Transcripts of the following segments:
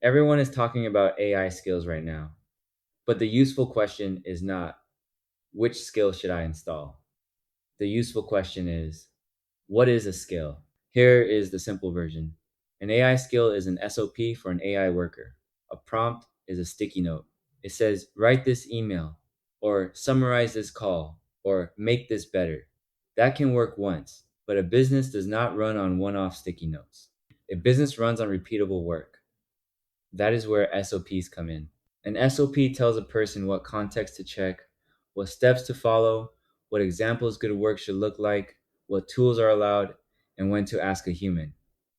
Everyone is talking about AI skills right now, but the useful question is not which skill should I install? The useful question is what is a skill? Here is the simple version. An AI skill is an SOP for an AI worker. A prompt is a sticky note. It says, write this email, or summarize this call, or make this better. That can work once, but a business does not run on one off sticky notes. A business runs on repeatable work. That is where SOPs come in. An SOP tells a person what context to check, what steps to follow, what examples good work should look like, what tools are allowed, and when to ask a human.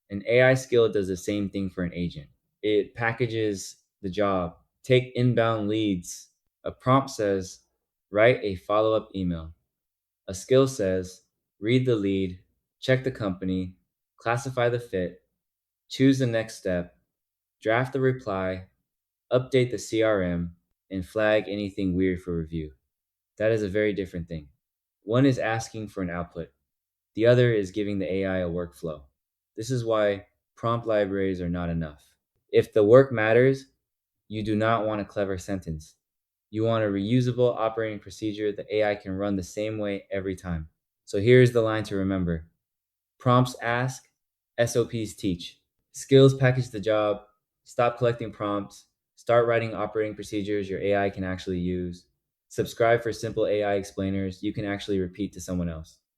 An AI skill does the same thing for an agent. It packages the job. Take inbound leads. A prompt says, write a follow up email. A skill says, read the lead, check the company, classify the fit, choose the next step, draft the reply, update the CRM, and flag anything weird for review. That is a very different thing. One is asking for an output, the other is giving the AI a workflow. This is why prompt libraries are not enough. If the work matters, you do not want a clever sentence. You want a reusable operating procedure the AI can run the same way every time. So here's the line to remember: prompts ask, SOPs teach. Skills package the job. Stop collecting prompts. Start writing operating procedures your AI can actually use. Subscribe for simple AI explainers you can actually repeat to someone else.